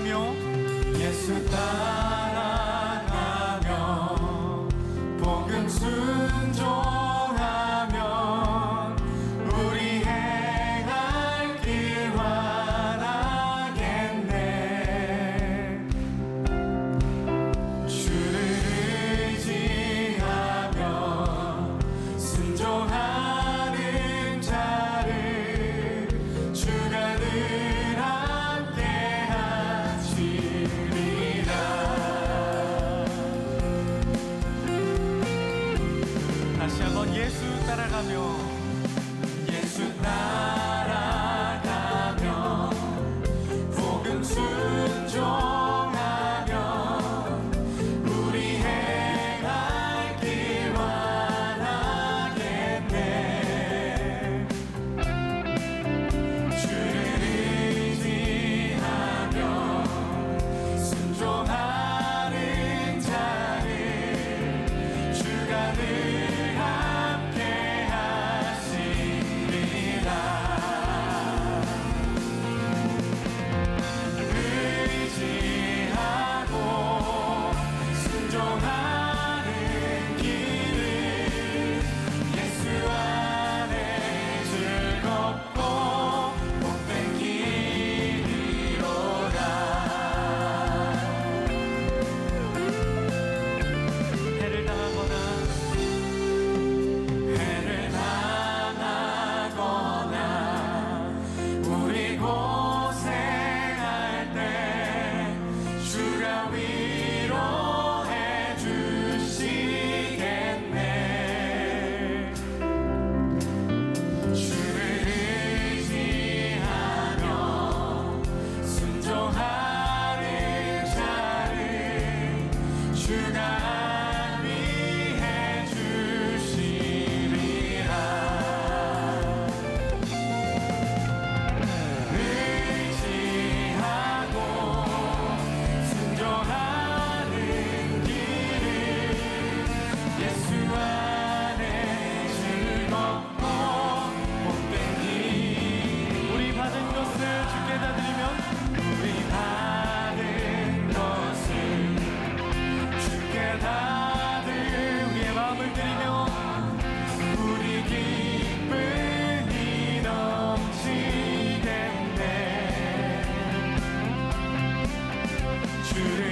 따라가며 예수 따라가며 복음 순종하면 우리 행할 길 환하겠네. 주를 의지하며 순종하는 자를 주가 늘 함께 하시리라. 다시 한번 예수 따라가며 예수 따라가며 복음 순종하며 우리 행할 길 환하겠네. 주를 의지하며 순종하는 자를 주가 늘 함께 하시리라. 의지하고 순종하는 길을 예수 안에 즐겁고 복된 길이로다. 해를 당하거나 우리 고생할 때 주가 위로해 주시겠네. 주를 의지하며 순종하는 자를 주가 안위해 주시리라. 의지하고 순종하는 길을 예수 안에 즐겁고 복된 길. 우리 받은 것을 주께 다 드리면 우리 받은 것을 주께 다 우리의 마음을 드리며 우리 기쁨이 넘치겠네. 주를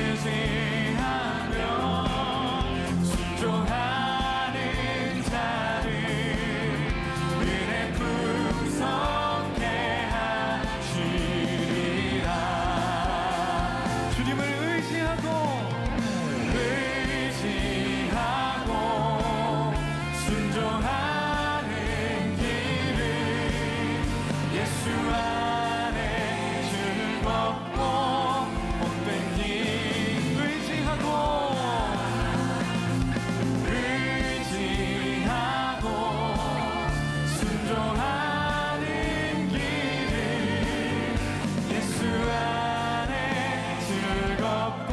의지하며 순종하는 자를 은혜 풍성케 하시리라. 주님을 의지하고 순종하는 길을 예수 안에 즐겁고 복된 길. 의지하고 순종하는 길을 예수 안에 즐겁고.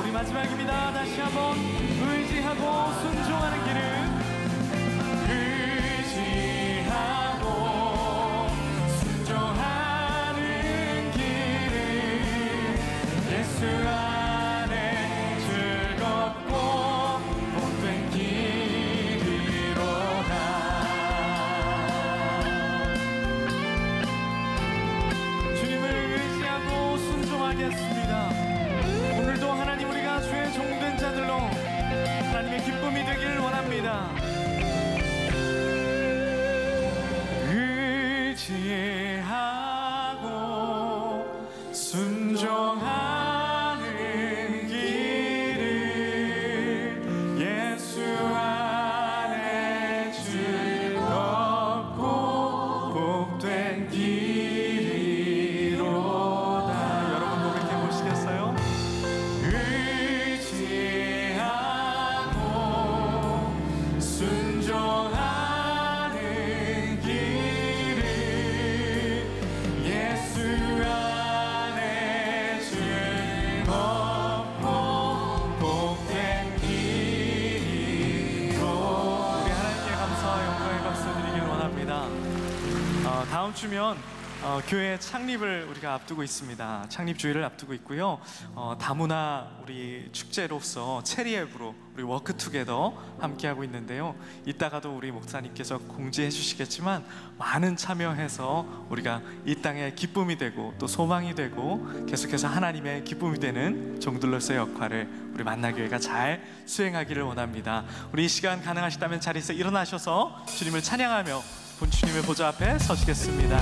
우리 마지막입니다. 다시 한번 의지하고 순종하는 길을 의지하고 순종하는 길을 예수 안에 즐겁고 복된 길이로다. 주님을 의지하고 순종하겠습니다. 오늘도 하나님 우리가 주의 종된 자들로 하나님의 기쁨이 되길 원합니다. 의지하고 순종하는 길을 예수 안에 즐겁고 복된 길이로다. 여러분 고백해 보시겠어요? 의지하고 순종하는 길을 예수 안에 즐겁고 복된 길이로다. 우리 하나님께 감사와 영광의 박수 드리길 원합니다. 다음 주면 교회 창립을 우리가 앞두고 있습니다. 창립주의를 앞두고 있고요. 다문화 우리 축제로서 체리앱으로 우리 워크투게더 함께하고 있는데요. 이따가도 우리 목사님께서 공지해 주시겠지만 많은 참여해서 우리가 이 땅의 기쁨이 되고 또 소망이 되고 계속해서 하나님의 기쁨이 되는 종들로서의 역할을 우리 만나교회가 잘 수행하기를 원합니다. 우리 이 시간 가능하시다면 자리에서 일어나셔서 주님을 찬양하며 본 주님의 보좌 앞에 서시겠습니다.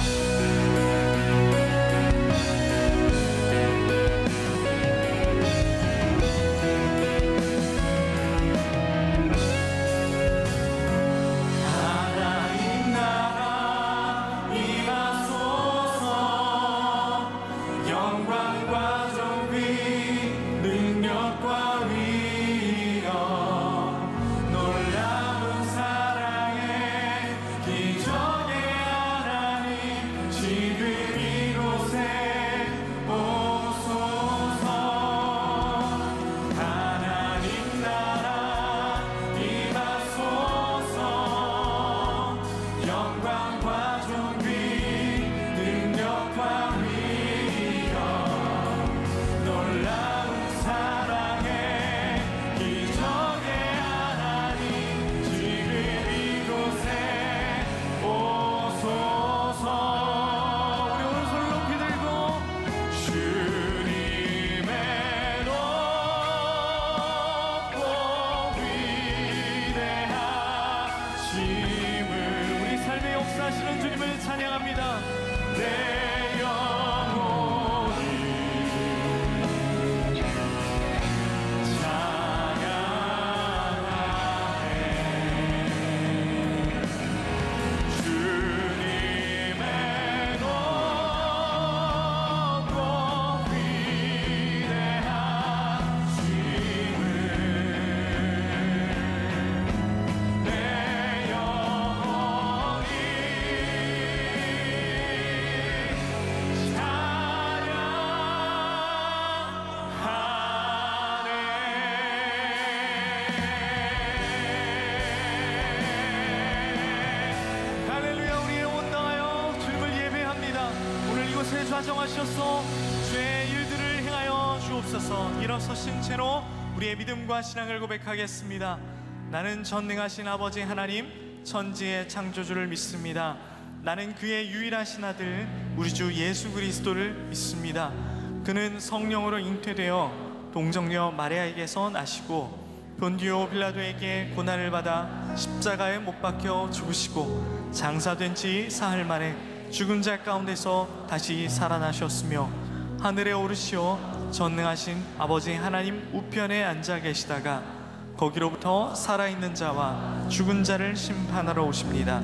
좌정하셔서 죄의 일들을 행하여 주옵소서. 일어서신 채로 우리의 믿음과 신앙을 고백하겠습니다. 나는 전능하신 아버지 하나님 천지의 창조주를 믿습니다. 나는 그의 유일하신 아들 우리 주 예수 그리스도를 믿습니다. 그는 성령으로 잉태되어 동정녀 마리아에게서 나시고 본디오 빌라도에게 고난을 받아 십자가에 못 박혀 죽으시고 장사된 지 사흘 만에 죽은 자 가운데서 다시 살아나셨으며 하늘에 오르시어 전능하신 아버지 하나님 우편에 앉아 계시다가 거기로부터 살아있는 자와 죽은 자를 심판하러 오십니다.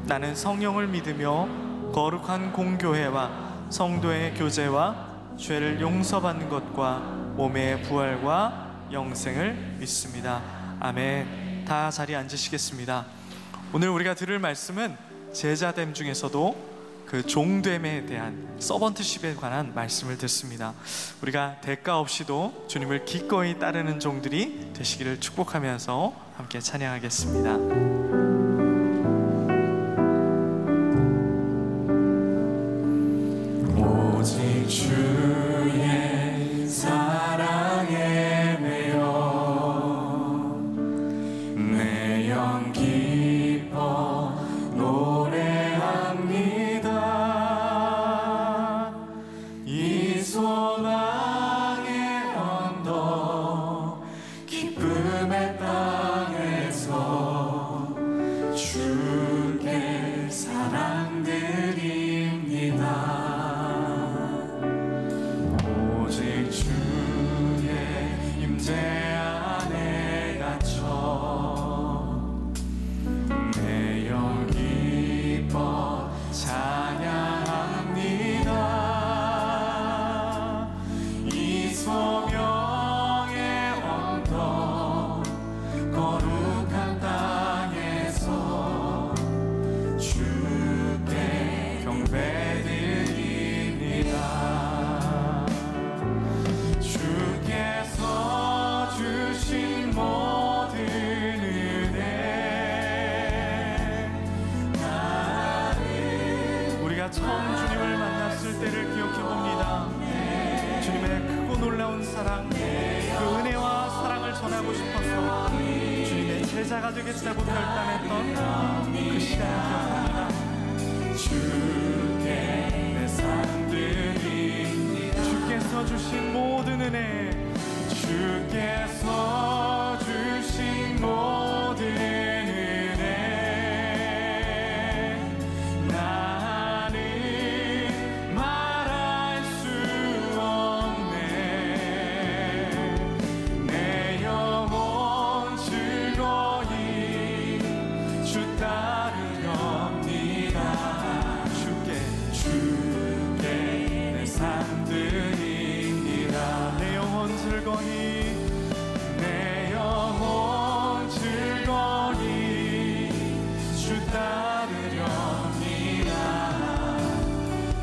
나는 성령을 믿으며 거룩한 공교회와 성도의 교제와 죄를 용서받는 것과 몸의 부활과 영생을 믿습니다. 아멘. 다 자리에 앉으시겠습니다. 오늘 우리가 들을 말씀은 제자됨 중에서도 그 종됨에 대한 서번트십에 관한 말씀을 듣습니다. 우리가 대가 없이도 주님을 기꺼이 따르는 종들이 되시기를 축복하면서 함께 찬양하겠습니다. 오직 주의 사랑에 매여 내 영 기뻐 노래합니다. 이 소망의 언덕 기쁨의 땅에서 주께 사랑드립니다. 임재 안에 갇혀 내 영 기뻐 찬양합니다. 이 소명의 언덕 거룩한 땅에서 주께 우리가 처음 주님을 만났을 때를 기억해 봅니다. 주님의 크고 놀라운 사랑, 그 은혜와 사랑을 전하고 싶어서 주님의 제자가 되겠다고 결단했던 그 시간을 기억합니다. 주께 내 삶 드립니다. 주께서 주신 모든 은혜, 주께서 주신 모든 은혜, 나는 말할 수 없네. 내 영혼 즐거이 주 따르렵니다. 주께 내 삶 드립니다. 내 영혼 즐거이, 내 영혼 즐거이 주 따르렵니다.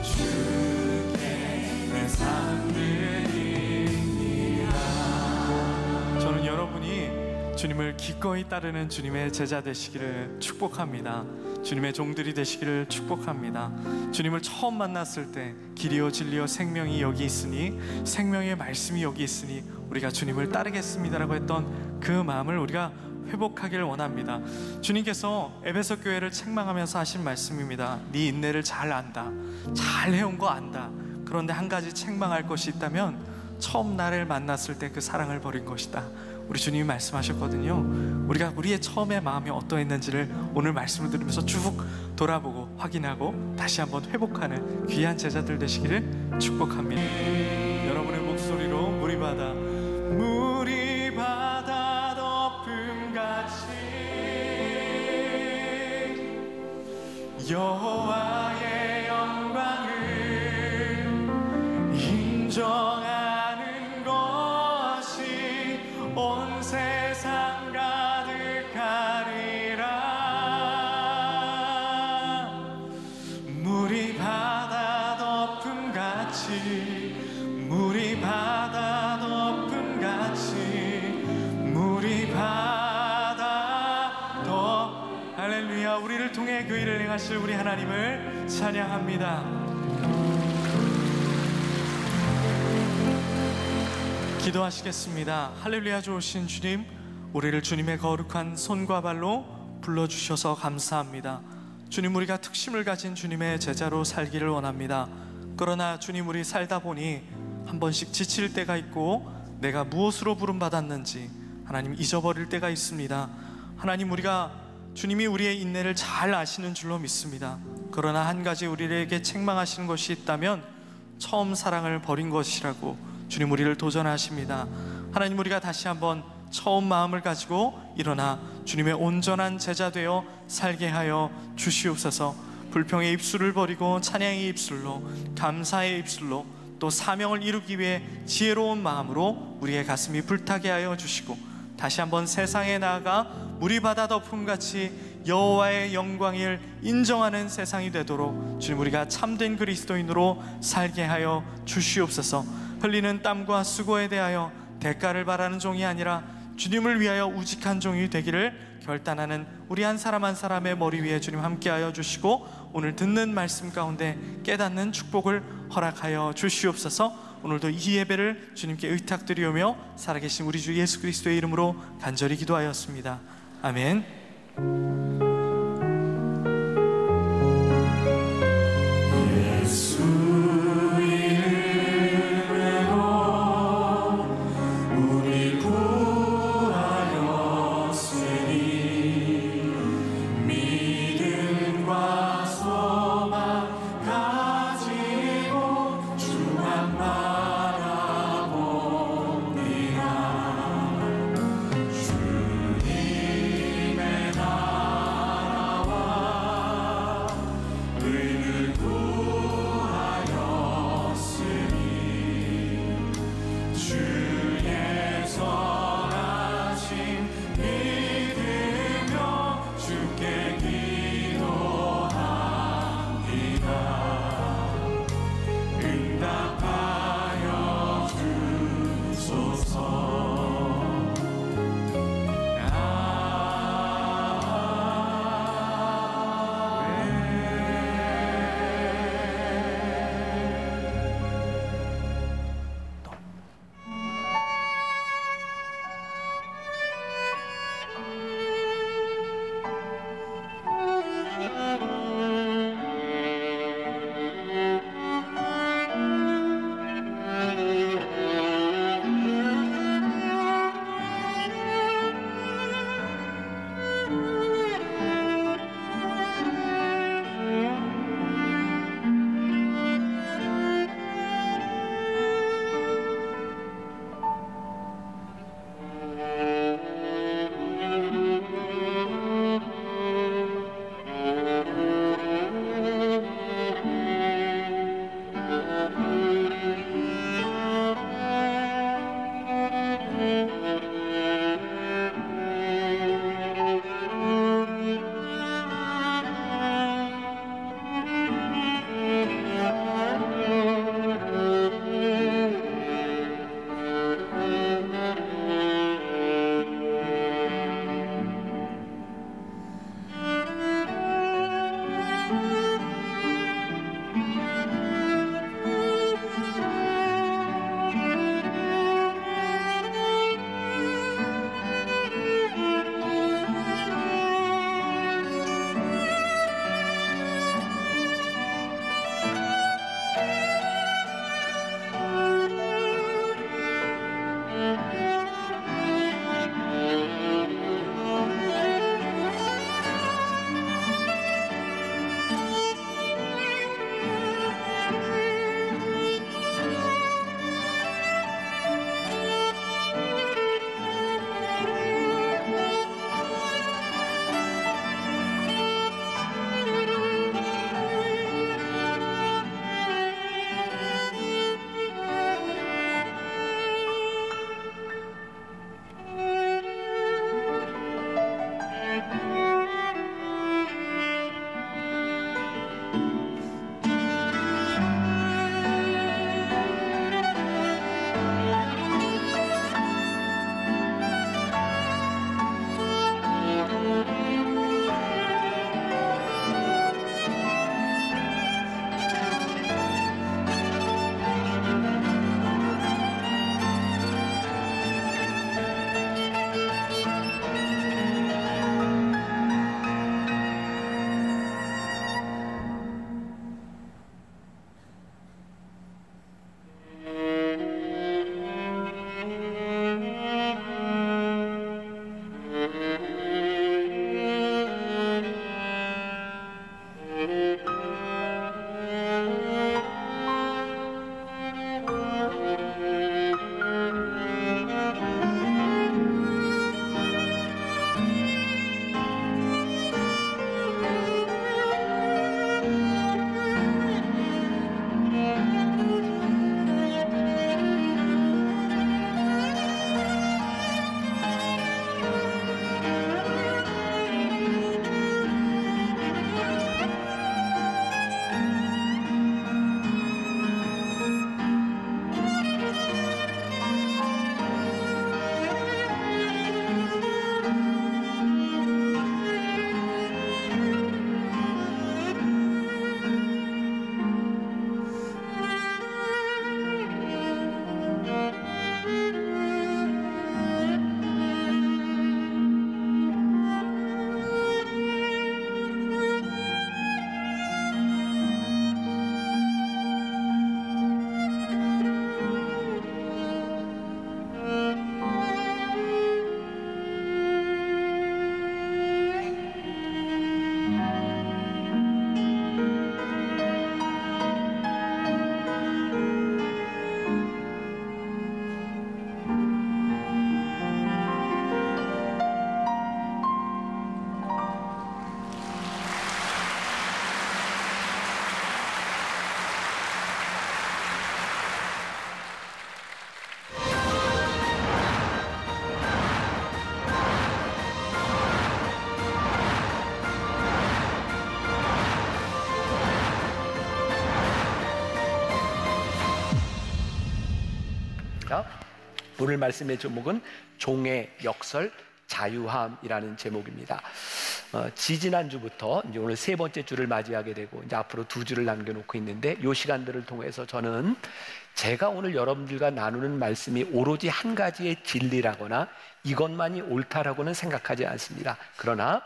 주께 내 삶 드립니다. 저는 여러분이 주님을 기꺼이 따르는 주님의 제자 되시기를 축복합니다. 주님의 종들이 되시기를 축복합니다. 주님을 처음 만났을 때 길이요 진리요 생명이 여기 있으니, 생명의 말씀이 여기 있으니 우리가 주님을 따르겠습니다라고 했던 그 마음을 우리가 회복하길 원합니다. 주님께서 에베소 교회를 책망하면서 하신 말씀입니다. 네 인내를 잘 안다, 잘 해온 거 안다. 그런데 한 가지 책망할 것이 있다면 처음 나를 만났을 때 그 사랑을 버린 것이다. 우리 주님이 말씀하셨거든요. 우리가 우리의 처음의 마음이 어떠했는지를 오늘 말씀을 들으면서 쭉 돌아보고 확인하고 다시 한번 회복하는 귀한 제자들 되시기를 축복합니다. 여러분의 목소리로 물이 바다 덮음같이 여호와의 영광을 인정하는 것이 온 세상 가득하리라. 물이 바다 덮음같이, 물이 바다 덮음같이, 물이 바다 할렐루야. 우리를 통해 그 일을 행하실 우리 하나님을 찬양합니다. 기도하시겠습니다. 할렐루야. 좋으신 주님, 우리를 주님의 거룩한 손과 발로 불러주셔서 감사합니다. 주님, 우리가 특심을 가진 주님의 제자로 살기를 원합니다. 그러나 주님, 우리 살다 보니 한 번씩 지칠 때가 있고 내가 무엇으로 부름받았는지 하나님 잊어버릴 때가 있습니다. 하나님, 우리가 주님이 우리의 인내를 잘 아시는 줄로 믿습니다. 그러나 한 가지 우리에게 책망하시는 것이 있다면 처음 사랑을 버린 것이라고 주님 우리를 도전하십니다. 하나님, 우리가 다시 한번 처음 마음을 가지고 일어나 주님의 온전한 제자 되어 살게 하여 주시옵소서. 불평의 입술을 버리고 찬양의 입술로, 감사의 입술로, 또 사명을 이루기 위해 지혜로운 마음으로 우리의 가슴이 불타게 하여 주시고, 다시 한번 세상에 나아가 물이 바다 덮음같이 여호와의 영광을 인정하는 세상이 되도록 주님, 우리가 참된 그리스도인으로 살게 하여 주시옵소서. 흘리는 땀과 수고에 대하여 대가를 바라는 종이 아니라 주님을 위하여 우직한 종이 되기를 결단하는 우리 한 사람 한 사람의 머리 위에 주님 함께하여 주시고, 오늘 듣는 말씀 가운데 깨닫는 축복을 허락하여 주시옵소서. 오늘도 이 예배를 주님께 의탁드리오며 살아계신 우리 주 예수 그리스도의 이름으로 간절히 기도하였습니다. 아멘. 주님의 하겠습니다. 오늘 말씀의 제목은 종의 역설 자유함이라는 제목입니다. 지지난주부터 이제 오늘 세 번째 주를 맞이하게 되고 이제 앞으로 두 주를 남겨놓고 있는데, 이 시간들을 통해서 저는 제가 오늘 여러분들과 나누는 말씀이 오로지 한 가지의 진리라거나 이것만이 옳다라고는 생각하지 않습니다. 그러나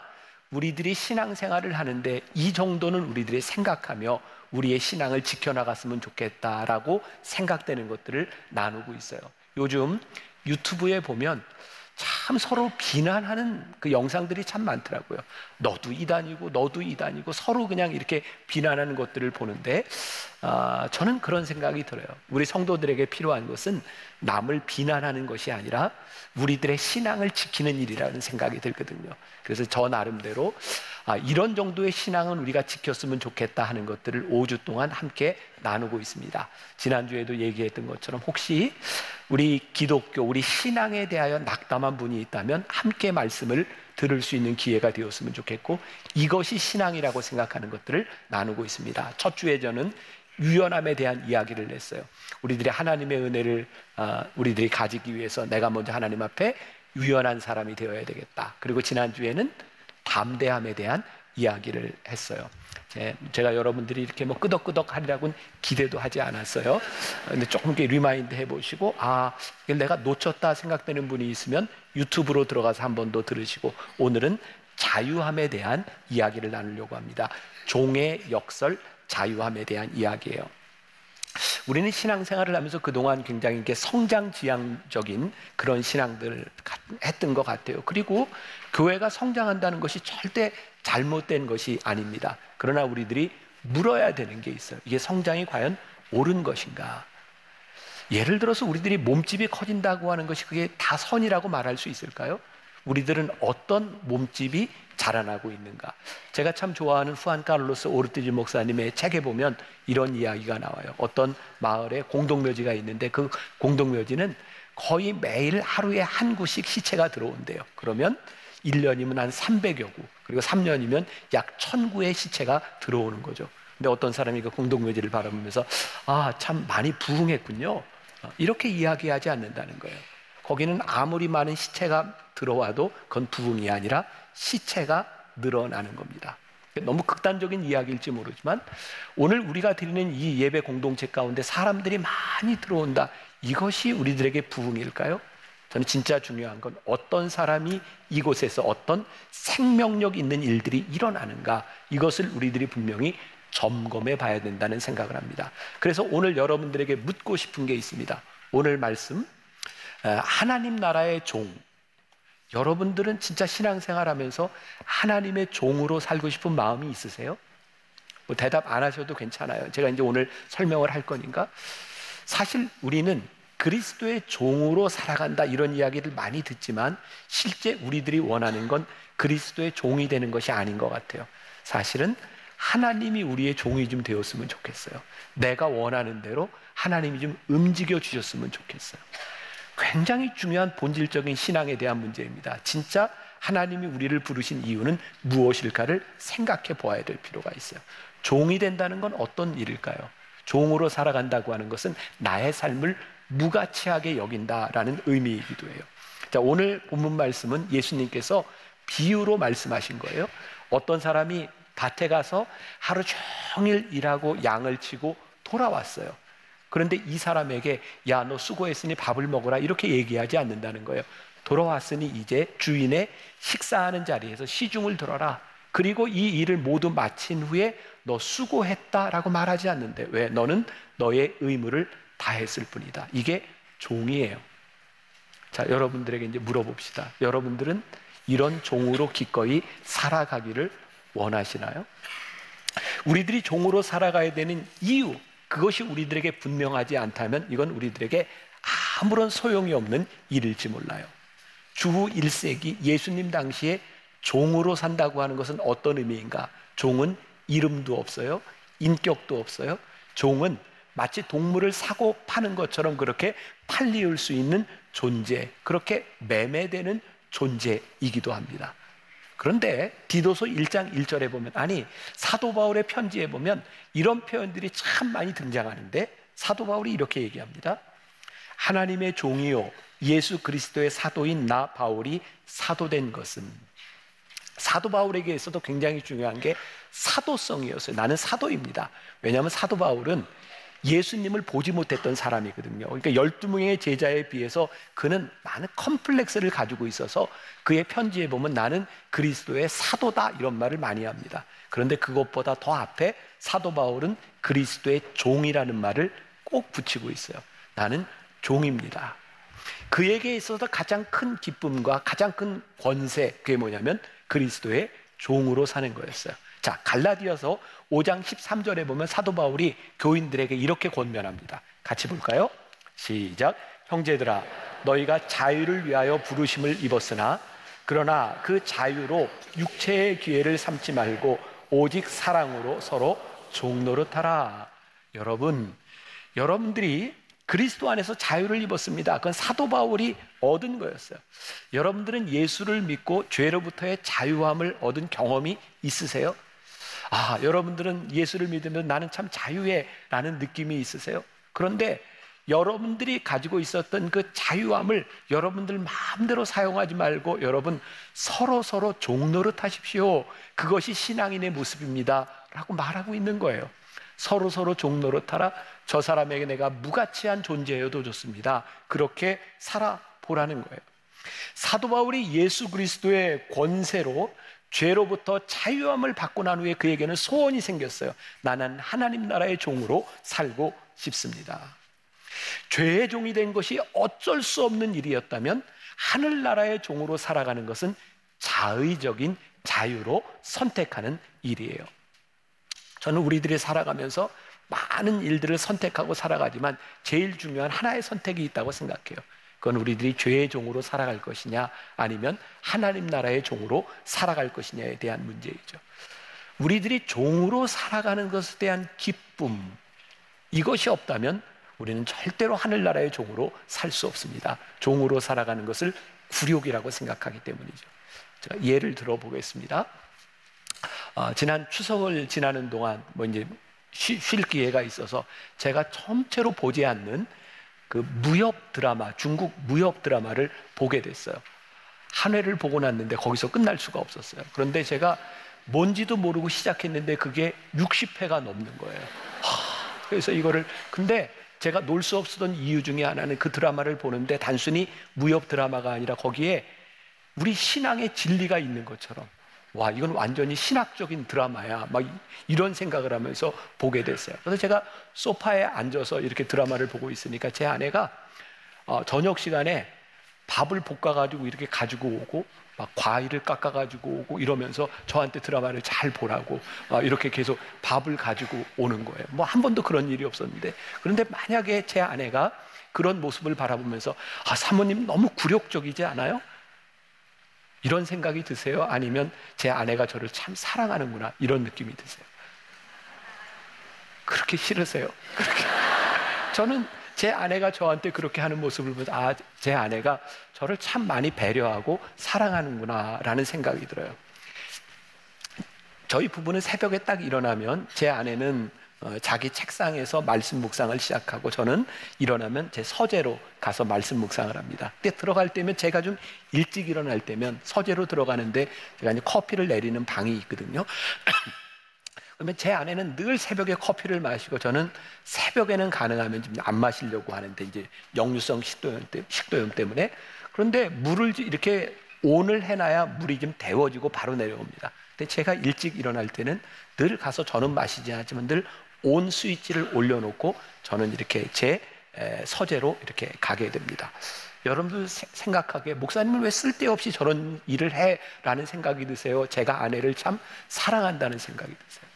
우리들이 신앙생활을 하는데 이 정도는 우리들이 생각하며 우리의 신앙을 지켜나갔으면 좋겠다라고 생각되는 것들을 나누고 있어요. 요즘 유튜브에 보면 참 서로 비난하는 그 영상들이 참 많더라고요. 너도 이단이고 너도 이단이고 서로 그냥 이렇게 비난하는 것들을 보는데, 저는 그런 생각이 들어요. 우리 성도들에게 필요한 것은 남을 비난하는 것이 아니라 우리들의 신앙을 지키는 일이라는 생각이 들거든요. 그래서 저 나름대로 이런 정도의 신앙은 우리가 지켰으면 좋겠다 하는 것들을 5주 동안 함께 나누고 있습니다. 지난주에도 얘기했던 것처럼 혹시 우리 기독교, 우리 신앙에 대하여 낙담한 분이 있다면 함께 말씀을 들을 수 있는 기회가 되었으면 좋겠고, 이것이 신앙이라고 생각하는 것들을 나누고 있습니다. 첫 주에 저는 유연함에 대한 이야기를 했어요. 우리들이 하나님의 은혜를 우리들이 가지기 위해서 내가 먼저 하나님 앞에 유연한 사람이 되어야 되겠다. 그리고 지난주에는 담대함에 대한 이야기를 했어요. 제가 여러분들이 이렇게 뭐 끄덕끄덕 하리라고는 기대도 하지 않았어요. 근데 조금 이렇게 리마인드 해보시고, 내가 놓쳤다 생각되는 분이 있으면 유튜브로 들어가서 한 번 더 들으시고, 오늘은 자유함에 대한 이야기를 나누려고 합니다. 종의 역설 자유함에 대한 이야기예요. 우리는 신앙생활을 하면서 그동안 굉장히 이렇게 성장지향적인 그런 신앙들을 했던 것 같아요. 그리고 교회가 성장한다는 것이 절대 잘못된 것이 아닙니다. 그러나 우리들이 물어야 되는 게 있어요. 이게 성장이 과연 옳은 것인가? 예를 들어서 우리들이 몸집이 커진다고 하는 것이 그게 다 선이라고 말할 수 있을까요? 우리들은 어떤 몸집이 자라나고 있는가? 제가 참 좋아하는 후안 카를로스 오르티즈 목사님의 책에 보면 이런 이야기가 나와요. 어떤 마을에 공동묘지가 있는데 그 공동묘지는 거의 매일 하루에 한 구씩 시체가 들어온대요. 그러면 1년이면 한 300여 구, 그리고 3년이면 약 1000구의 시체가 들어오는 거죠. 근데 어떤 사람이 그 공동묘지를 바라보면서 참 많이 부흥했군요, 이렇게 이야기하지 않는다는 거예요. 거기는 아무리 많은 시체가 들어와도 그건 부흥이 아니라 시체가 늘어나는 겁니다. 너무 극단적인 이야기일지 모르지만 오늘 우리가 드리는 이 예배 공동체 가운데 사람들이 많이 들어온다, 이것이 우리들에게 부흥일까요? 저는 진짜 중요한 건 어떤 사람이 이곳에서 어떤 생명력 있는 일들이 일어나는가, 이것을 우리들이 분명히 점검해 봐야 된다는 생각을 합니다. 그래서 오늘 여러분들에게 묻고 싶은 게 있습니다. 오늘 말씀, 하나님 나라의 종, 여러분들은 진짜 신앙생활하면서 하나님의 종으로 살고 싶은 마음이 있으세요? 뭐 대답 안 하셔도 괜찮아요. 제가 이제 오늘 설명을 할 거니까. 사실 우리는 그리스도의 종으로 살아간다 이런 이야기를 많이 듣지만 실제 우리들이 원하는 건 그리스도의 종이 되는 것이 아닌 것 같아요. 사실은 하나님이 우리의 종이 좀 되었으면 좋겠어요. 내가 원하는 대로 하나님이 좀 움직여 주셨으면 좋겠어요. 굉장히 중요한 본질적인 신앙에 대한 문제입니다. 진짜 하나님이 우리를 부르신 이유는 무엇일까를 생각해 보아야 될 필요가 있어요. 종이 된다는 건 어떤 일일까요? 종으로 살아간다고 하는 것은 나의 삶을 무가치하게 여긴다라는 의미이기도 해요. 자, 오늘 본문 말씀은 예수님께서 비유로 말씀하신 거예요. 어떤 사람이 밭에 가서 하루 종일 일하고 양을 치고 돌아왔어요. 그런데 이 사람에게 야, 너 수고했으니 밥을 먹어라 이렇게 얘기하지 않는다는 거예요. 돌아왔으니 이제 주인의 식사하는 자리에서 시중을 들어라. 그리고 이 일을 모두 마친 후에 너 수고했다라고 말하지 않는데, 왜? 너는 너의 의무를 다했을 뿐이다. 이게 종이에요. 자, 여러분들에게 이제 물어봅시다. 여러분들은 이런 종으로 기꺼이 살아가기를 원하시나요? 우리들이 종으로 살아가야 되는 이유, 그것이 우리들에게 분명하지 않다면 이건 우리들에게 아무런 소용이 없는 일일지 몰라요. 주후 1세기 예수님 당시에 종으로 산다고 하는 것은 어떤 의미인가? 종은 이름도 없어요. 인격도 없어요. 종은 마치 동물을 사고 파는 것처럼 그렇게 팔리울 수 있는 존재, 그렇게 매매되는 존재이기도 합니다. 그런데 디도서 1장 1절에 보면, 아니 사도 바울의 편지에 보면 이런 표현들이 참 많이 등장하는데 사도 바울이 이렇게 얘기합니다. 하나님의 종이요 예수 그리스도의 사도인 나 바울이 사도된 것은, 사도 바울에게 있어도 굉장히 중요한 게 사도성이었어요. 나는 사도입니다. 왜냐하면 사도 바울은 예수님을 보지 못했던 사람이거든요. 그러니까 12명의 제자에 비해서 그는 많은 컴플렉스를 가지고 있어서 그의 편지에 보면 나는 그리스도의 사도다 이런 말을 많이 합니다. 그런데 그것보다 더 앞에 사도 바울은 그리스도의 종이라는 말을 꼭 붙이고 있어요. 나는 종입니다. 그에게 있어서 가장 큰 기쁨과 가장 큰 권세, 그게 뭐냐면 그리스도의 종으로 사는 거였어요. 자, 갈라디아서 5장 13절에 보면 사도 바울이 교인들에게 이렇게 권면합니다. 같이 볼까요? 시작. 형제들아, 너희가 자유를 위하여 부르심을 입었으나 그러나 그 자유로 육체의 기회를 삼지 말고 오직 사랑으로 서로 종노릇하라. 여러분들이 그리스도 안에서 자유를 입었습니다. 그건 사도 바울이 얻은 거였어요. 여러분들은 예수를 믿고 죄로부터의 자유함을 얻은 경험이 있으세요? 여러분들은 예수를 믿으면 나는 참 자유해 라는 느낌이 있으세요? 그런데 여러분들이 가지고 있었던 그 자유함을 여러분들 마음대로 사용하지 말고 여러분 서로 종노릇 하십시오. 그것이 신앙인의 모습입니다 라고 말하고 있는 거예요. 서로 종노릇하라. 저 사람에게 내가 무가치한 존재여도 좋습니다. 그렇게 살아보라는 거예요. 사도 바울이 예수 그리스도의 권세로 죄로부터 자유함을 받고 난 후에 그에게는 소원이 생겼어요. 나는 하나님 나라의 종으로 살고 싶습니다. 죄의 종이 된 것이 어쩔 수 없는 일이었다면 하늘나라의 종으로 살아가는 것은 자의적인 자유로 선택하는 일이에요. 저는 우리들이 살아가면서 많은 일들을 선택하고 살아가지만 제일 중요한 하나의 선택이 있다고 생각해요. 그건 우리들이 죄의 종으로 살아갈 것이냐 아니면 하나님 나라의 종으로 살아갈 것이냐에 대한 문제이죠. 우리들이 종으로 살아가는 것에 대한 기쁨, 이것이 없다면 우리는 절대로 하늘나라의 종으로 살 수 없습니다. 종으로 살아가는 것을 굴욕이라고 생각하기 때문이죠. 제가 예를 들어보겠습니다. 지난 추석을 지나는 동안 이제 쉴 기회가 있어서 제가 전체로 보지 않는 그 무협 드라마, 중국 무협 드라마를 보게 됐어요. 한 회를 보고 났는데 거기서 끝날 수가 없었어요. 그런데 제가 뭔지도 모르고 시작했는데 그게 60회가 넘는 거예요. 그래서 근데 제가 놀 수 없었던 이유 중에 하나는 그 드라마를 보는데 단순히 무협 드라마가 아니라 거기에 우리 신앙의 진리가 있는 것처럼, 와, 이건 완전히 신학적인 드라마야, 막 이런 생각을 하면서 보게 됐어요. 그래서 제가 소파에 앉아서 이렇게 드라마를 보고 있으니까 제 아내가 저녁 시간에 밥을 볶아가지고 이렇게 가지고 오고 막 과일을 깎아가지고 오고 이러면서 저한테 드라마를 잘 보라고 이렇게 계속 밥을 가지고 오는 거예요. 뭐 한 번도 그런 일이 없었는데, 그런데 만약에 제 아내가 그런 모습을 바라보면서 사모님 너무 굴욕적이지 않아요? 이런 생각이 드세요? 아니면 제 아내가 저를 참 사랑하는구나 이런 느낌이 드세요? 그렇게 싫으세요? 저는 제 아내가 저한테 그렇게 하는 모습을 보면서 제 아내가 저를 참 많이 배려하고 사랑하는구나 라는 생각이 들어요. 저희 부부는 새벽에 딱 일어나면 제 아내는 자기 책상에서 말씀 묵상을 시작하고 저는 일어나면 제 서재로 가서 말씀 묵상을 합니다. 근데 들어갈 때면 제가 좀 일찍 일어날 때면 서재로 들어가는데 제가 이제 커피를 내리는 방이 있거든요. 그러면 제 아내는 늘 새벽에 커피를 마시고 저는 새벽에는 가능하면 좀 안 마시려고 하는데 이제 역류성 식도염 때문에, 그런데 물을 이렇게 온을 해놔야 물이 좀 데워지고 바로 내려옵니다. 근데 제가 일찍 일어날 때는 늘 가서 저는 마시지 않지만 늘 온 스위치를 올려놓고 저는 이렇게 제 서재로 이렇게 가게 됩니다. 여러분들 생각하기에 목사님은 왜 쓸데없이 저런 일을 해? 라는 생각이 드세요? 제가 아내를 참 사랑한다는 생각이 드세요?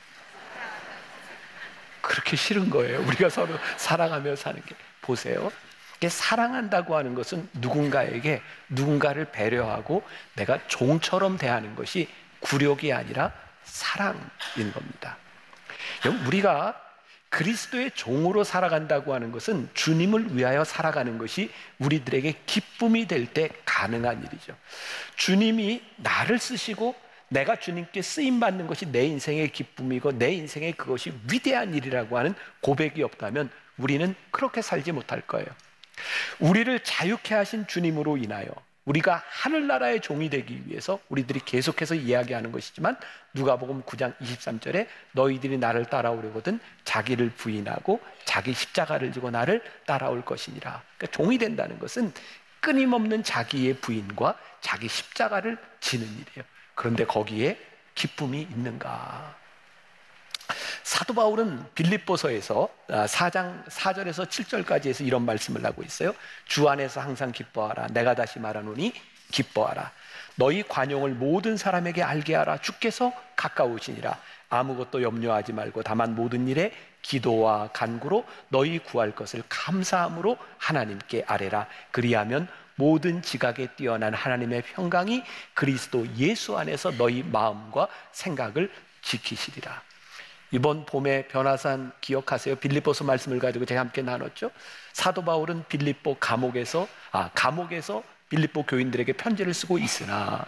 그렇게 싫은 거예요. 우리가 서로 사랑하며 사는 게. 보세요. 사랑한다고 하는 것은 누군가에게 누군가를 배려하고 내가 종처럼 대하는 것이 굴욕이 아니라 사랑인 겁니다. 우리가 그리스도의 종으로 살아간다고 하는 것은 주님을 위하여 살아가는 것이 우리들에게 기쁨이 될 때 가능한 일이죠. 주님이 나를 쓰시고 내가 주님께 쓰임받는 것이 내 인생의 기쁨이고 내 인생의 그것이 위대한 일이라고 하는 고백이 없다면 우리는 그렇게 살지 못할 거예요. 우리를 자유케 하신 주님으로 인하여 우리가 하늘나라의 종이 되기 위해서 우리들이 계속해서 이야기하는 것이지만 누가복음 9장 23절에 너희들이 나를 따라오려거든 자기를 부인하고 자기 십자가를 지고 나를 따라올 것이니라. 그러니까 종이 된다는 것은 끊임없는 자기의 부인과 자기 십자가를 지는 일이에요. 그런데 거기에 기쁨이 있는가? 사도 바울은 빌립보서에서 4장 4절에서 7절까지 해서 이런 말씀을 하고 있어요. 주 안에서 항상 기뻐하라. 내가 다시 말하노니 기뻐하라. 너희 관용을 모든 사람에게 알게 하라. 주께서 가까우시니라. 아무것도 염려하지 말고 다만 모든 일에 기도와 간구로 너희 구할 것을 감사함으로 하나님께 아뢰라. 그리하면 모든 지각에 뛰어난 하나님의 평강이 그리스도 예수 안에서 너희 마음과 생각을 지키시리라. 이번 봄에 변화산 기억하세요? 빌립보서 말씀을 가지고 제가 함께 나눴죠. 사도 바울은 빌립보 감옥에서 빌립보 교인들에게 편지를 쓰고 있으나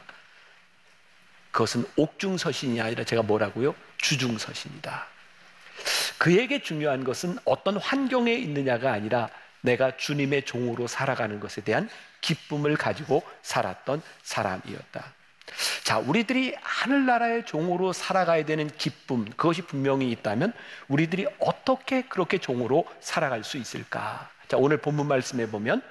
그것은 옥중서신이 아니라 제가 뭐라고요? 주중서신이다. 그에게 중요한 것은 어떤 환경에 있느냐가 아니라 내가 주님의 종으로 살아가는 것에 대한 기쁨을 가지고 살았던 사람이었다. 자, 우리들이 하늘나라의 종으로 살아가야 되는 기쁨, 그것이 분명히 있다면 우리들이 어떻게 그렇게 종으로 살아갈 수 있을까? 자, 오늘 본문 말씀에 보면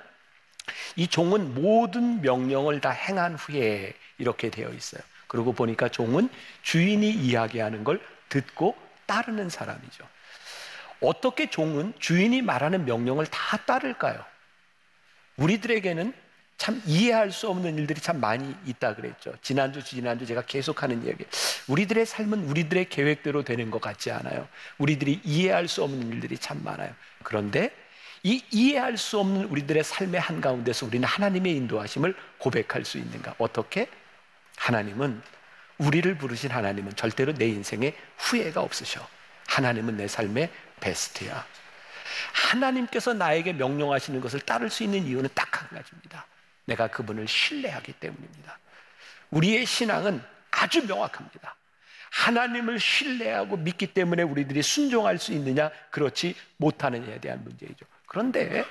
이 종은 모든 명령을 다 행한 후에 이렇게 되어 있어요. 그러고 보니까 종은 주인이 이야기하는 걸 듣고 따르는 사람이죠. 어떻게 종은 주인이 말하는 명령을 다 따를까요? 우리들에게는 참 이해할 수 없는 일들이 참 많이 있다 그랬죠. 지난주 제가 계속하는 이야기. 우리들의 삶은 우리들의 계획대로 되는 것 같지 않아요. 우리들이 이해할 수 없는 일들이 참 많아요. 그런데 이 이해할 수 없는 우리들의 삶의 한가운데서 우리는 하나님의 인도하심을 고백할 수 있는가? 어떻게? 우리를 부르신 하나님은 절대로 내 인생에 후회가 없으셔. 하나님은 내 삶의 베스트야. 하나님께서 나에게 명령하시는 것을 따를 수 있는 이유는 딱 한 가지입니다. 내가 그분을 신뢰하기 때문입니다. 우리의 신앙은 아주 명확합니다. 하나님을 신뢰하고 믿기 때문에 우리들이 순종할 수 있느냐, 그렇지 못하느냐에 대한 문제이죠. 그런데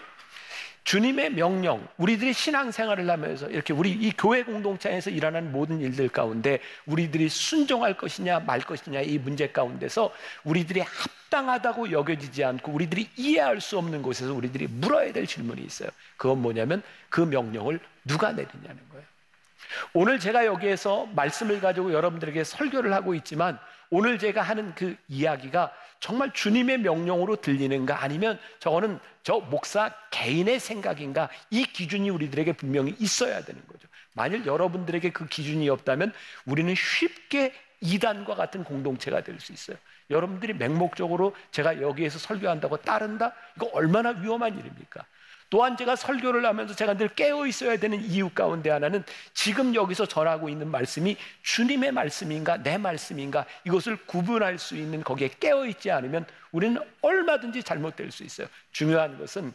주님의 명령, 우리들이 신앙생활을 하면서 이렇게 우리 이 교회 공동체에서 일어나는 모든 일들 가운데 우리들이 순종할 것이냐 말 것이냐 이 문제 가운데서 우리들이 합당하다고 여겨지지 않고 우리들이 이해할 수 없는 곳에서 우리들이 물어야 될 질문이 있어요. 그건 뭐냐면 그 명령을 누가 내리냐는 거예요. 오늘 제가 여기에서 말씀을 가지고 여러분들에게 설교를 하고 있지만 오늘 제가 하는 그 이야기가 정말 주님의 명령으로 들리는가 아니면 저거는 저 목사 개인의 생각인가, 이 기준이 우리들에게 분명히 있어야 되는 거죠. 만일 여러분들에게 그 기준이 없다면 우리는 쉽게 이단과 같은 공동체가 될 수 있어요. 여러분들이 맹목적으로 제가 여기에서 설교한다고 따른다? 이거 얼마나 위험한 일입니까? 또한 제가 설교를 하면서 제가 늘 깨어 있어야 되는 이유 가운데 하나는 지금 여기서 전하고 있는 말씀이 주님의 말씀인가 내 말씀인가 이것을 구분할 수 있는 거기에 깨어 있지 않으면 우리는 얼마든지 잘못될 수 있어요. 중요한 것은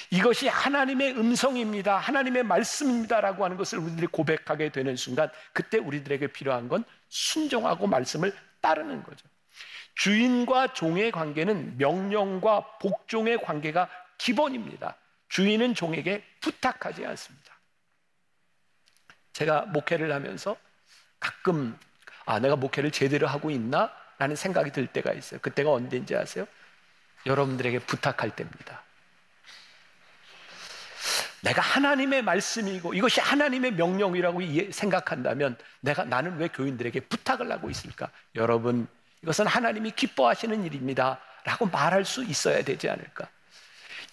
이것이 하나님의 음성입니다, 하나님의 말씀입니다라고 하는 것을 우리들이 고백하게 되는 순간 그때 우리들에게 필요한 건 순종하고 말씀을 따르는 거죠. 주인과 종의 관계는 명령과 복종의 관계가 기본입니다. 주인은 종에게 부탁하지 않습니다. 제가 목회를 하면서 가끔 내가 목회를 제대로 하고 있나? 라는 생각이 들 때가 있어요. 그때가 언제인지 아세요? 여러분들에게 부탁할 때입니다. 내가 하나님의 말씀이고 이것이 하나님의 명령이라고 생각한다면 나는 왜 교인들에게 부탁을 하고 있을까? 여러분, 이것은 하나님이 기뻐하시는 일입니다 라고 말할 수 있어야 되지 않을까?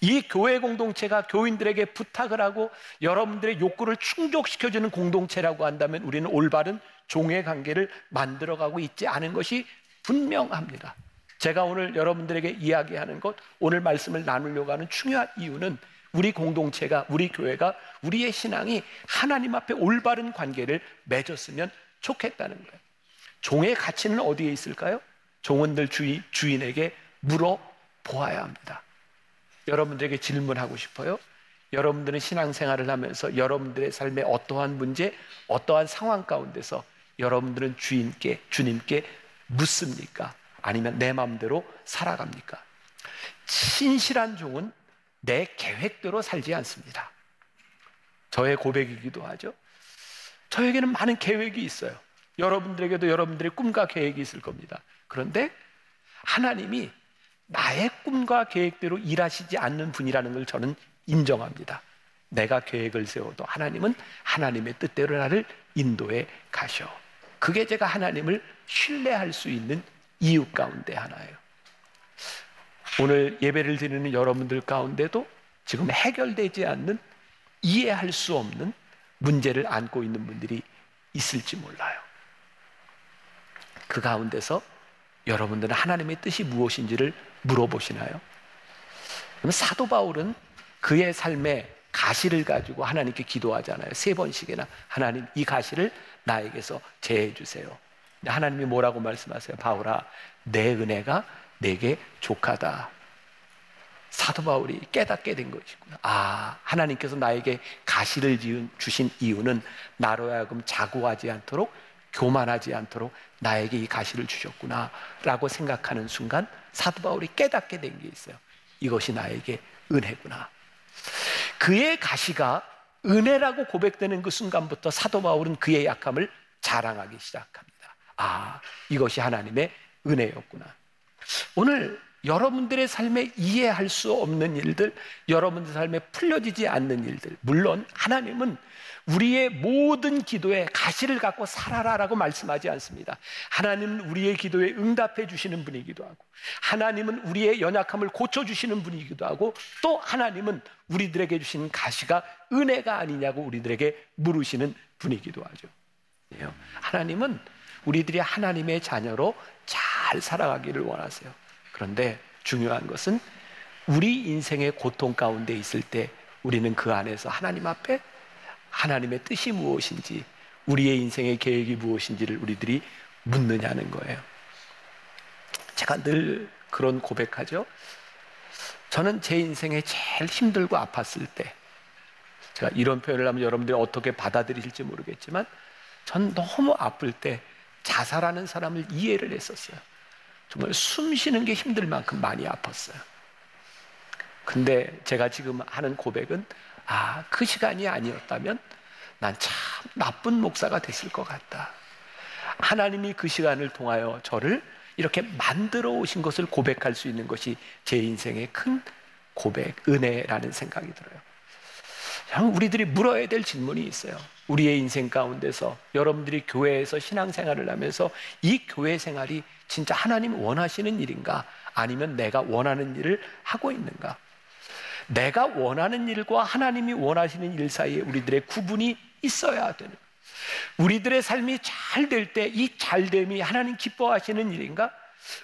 이 교회 공동체가 교인들에게 부탁을 하고 여러분들의 욕구를 충족시켜주는 공동체라고 한다면 우리는 올바른 종의 관계를 만들어가고 있지 않은 것이 분명합니다. 제가 오늘 여러분들에게 이야기하는 것, 오늘 말씀을 나누려고 하는 중요한 이유는 우리 공동체가, 우리 교회가, 우리의 신앙이 하나님 앞에 올바른 관계를 맺었으면 좋겠다는 거예요. 종의 가치는 어디에 있을까요? 종은 늘 주인에게 물어보아야 합니다. 여러분들에게 질문하고 싶어요. 여러분들은 신앙생활을 하면서 여러분들의 삶의 어떠한 문제, 어떠한 상황 가운데서 여러분들은 주님께 묻습니까? 아니면 내 마음대로 살아갑니까? 신실한 종은 내 계획대로 살지 않습니다. 저의 고백이기도 하죠. 저에게는 많은 계획이 있어요. 여러분들에게도 여러분들의 꿈과 계획이 있을 겁니다. 그런데 하나님이 나의 꿈과 계획대로 일하시지 않는 분이라는 걸 저는 인정합니다. 내가 계획을 세워도 하나님은 하나님의 뜻대로 나를 인도해 가셔. 그게 제가 하나님을 신뢰할 수 있는 이유 가운데 하나예요. 오늘 예배를 드리는 여러분들 가운데도 지금 해결되지 않는, 이해할 수 없는 문제를 안고 있는 분들이 있을지 몰라요. 그 가운데서 여러분들은 하나님의 뜻이 무엇인지를 물어보시나요? 그럼 사도 바울은 그의 삶의 가시를 가지고 하나님께 기도하잖아요. 3번씩이나 하나님, 이 가시를 나에게서 제해 주세요. 하나님이 뭐라고 말씀하세요? 바울아, 내 은혜가 내게 족하다. 사도 바울이 깨닫게 된 것이구나. 아, 하나님께서 나에게 가시를 주신 이유는 나로 하여금 자고하지 않도록, 교만하지 않도록 나에게 이 가시를 주셨구나 라고 생각하는 순간 사도 바울이 깨닫게 된 게 있어요. 이것이 나에게 은혜구나. 그의 가시가 은혜라고 고백되는 그 순간부터 사도 바울은 그의 약함을 자랑하기 시작합니다. 아, 이것이 하나님의 은혜였구나. 오늘 여러분들의 삶에 이해할 수 없는 일들, 여러분들 삶에 풀려지지 않는 일들, 물론 하나님은 우리의 모든 기도에 가시를 갖고 살아라라고 말씀하지 않습니다. 하나님은 우리의 기도에 응답해 주시는 분이기도 하고, 하나님은 우리의 연약함을 고쳐주시는 분이기도 하고, 또 하나님은 우리들에게 주시는 가시가 은혜가 아니냐고 우리들에게 물으시는 분이기도 하죠. 하나님은 우리들이 하나님의 자녀로 잘 살아가기를 원하세요. 그런데 중요한 것은 우리 인생의 고통 가운데 있을 때 우리는 그 안에서 하나님 앞에 하나님의 뜻이 무엇인지, 우리의 인생의 계획이 무엇인지를 우리들이 묻느냐는 거예요. 제가 늘 그런 고백하죠. 저는 제 인생에 제일 힘들고 아팠을 때, 제가 이런 표현을 하면 여러분들이 어떻게 받아들이실지 모르겠지만, 전 너무 아플 때 자살하는 사람을 이해를 했었어요. 정말 숨 쉬는 게 힘들 만큼 많이 아팠어요. 근데 제가 지금 하는 고백은, 아, 그 시간이 아니었다면 난 참 나쁜 목사가 됐을 것 같다. 하나님이 그 시간을 통하여 저를 이렇게 만들어 오신 것을 고백할 수 있는 것이 제 인생의 큰 고백, 은혜라는 생각이 들어요. 우리들이 물어야 될 질문이 있어요. 우리의 인생 가운데서 여러분들이 교회에서 신앙생활을 하면서 이 교회 생활이 진짜 하나님 원하시는 일인가? 아니면 내가 원하는 일을 하고 있는가? 내가 원하는 일과 하나님이 원하시는 일 사이에 우리들의 구분이 있어야 되는, 우리들의 삶이 잘 될 때 이 잘됨이 하나님 기뻐하시는 일인가?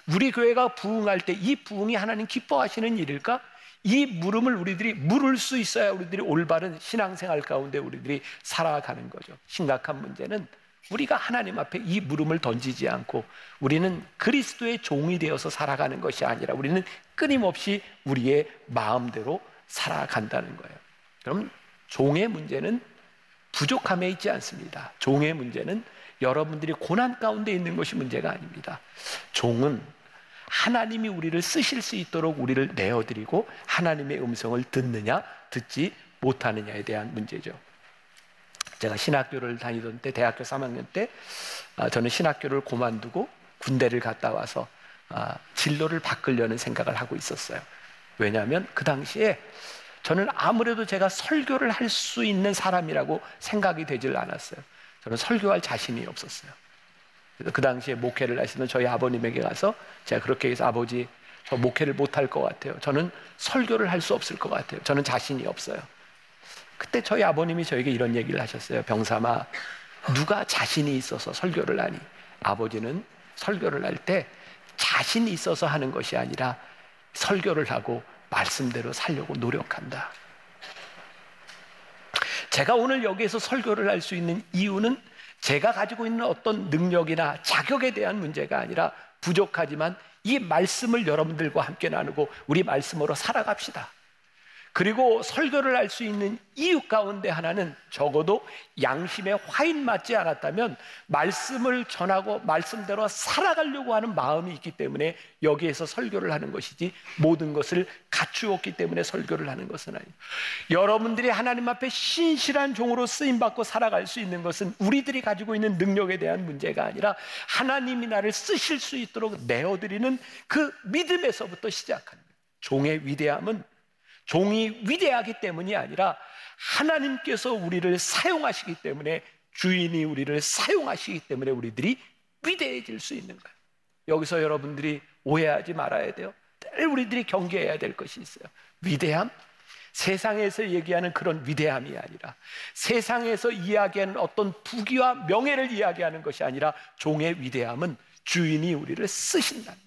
우리 교회가 부흥할 때 이 부흥이 하나님 기뻐하시는 일일까? 이 물음을 우리들이 물을 수 있어야 우리들이 올바른 신앙생활 가운데 우리들이 살아가는 거죠. 심각한 문제는 우리가 하나님 앞에 이 물음을 던지지 않고 우리는 그리스도의 종이 되어서 살아가는 것이 아니라 우리는 끊임없이 우리의 마음대로 살아간다는 거예요. 그럼 종의 문제는 부족함에 있지 않습니다. 종의 문제는 여러분들이 고난 가운데 있는 것이 문제가 아닙니다. 종은 하나님이 우리를 쓰실 수 있도록 우리를 내어드리고 하나님의 음성을 듣느냐 듣지 못하느냐에 대한 문제죠. 제가 신학교를 다니던 때, 대학교 3학년 때 저는 신학교를 그만두고 군대를 갔다 와서 진로를 바꾸려는 생각을 하고 있었어요. 왜냐하면 그 당시에 저는 아무래도 제가 설교를 할 수 있는 사람이라고 생각이 되질 않았어요. 저는 설교할 자신이 없었어요. 그래서 그 당시에 목회를 하시는 저희 아버님에게 가서 제가 그렇게 해서, 아버지, 저 목회를 못할 것 같아요. 저는 설교를 할 수 없을 것 같아요. 저는 자신이 없어요. 그때 저희 아버님이 저에게 이런 얘기를 하셨어요. 병삼아, 누가 자신이 있어서 설교를 하니? 아버지는 설교를 할 때 자신이 있어서 하는 것이 아니라 설교를 하고 말씀대로 살려고 노력한다. 제가 오늘 여기에서 설교를 할 수 있는 이유는 제가 가지고 있는 어떤 능력이나 자격에 대한 문제가 아니라, 부족하지만 이 말씀을 여러분들과 함께 나누고 우리 말씀으로 살아갑시다. 그리고 설교를 할 수 있는 이유 가운데 하나는 적어도 양심에 화인 맞지 않았다면 말씀을 전하고 말씀대로 살아가려고 하는 마음이 있기 때문에 여기에서 설교를 하는 것이지, 모든 것을 갖추었기 때문에 설교를 하는 것은 아니에요. 여러분들이 하나님 앞에 신실한 종으로 쓰임받고 살아갈 수 있는 것은 우리들이 가지고 있는 능력에 대한 문제가 아니라 하나님이 나를 쓰실 수 있도록 내어드리는 그 믿음에서부터 시작합니다. 종의 위대함은 종이 위대하기 때문이 아니라 하나님께서 우리를 사용하시기 때문에, 주인이 우리를 사용하시기 때문에 우리들이 위대해질 수 있는 거예요. 여기서 여러분들이 오해하지 말아야 돼요. 늘 우리들이 경계해야 될 것이 있어요. 위대함? 세상에서 얘기하는 그런 위대함이 아니라, 세상에서 이야기하는 어떤 부귀와 명예를 이야기하는 것이 아니라, 종의 위대함은 주인이 우리를 쓰신다는 거예요.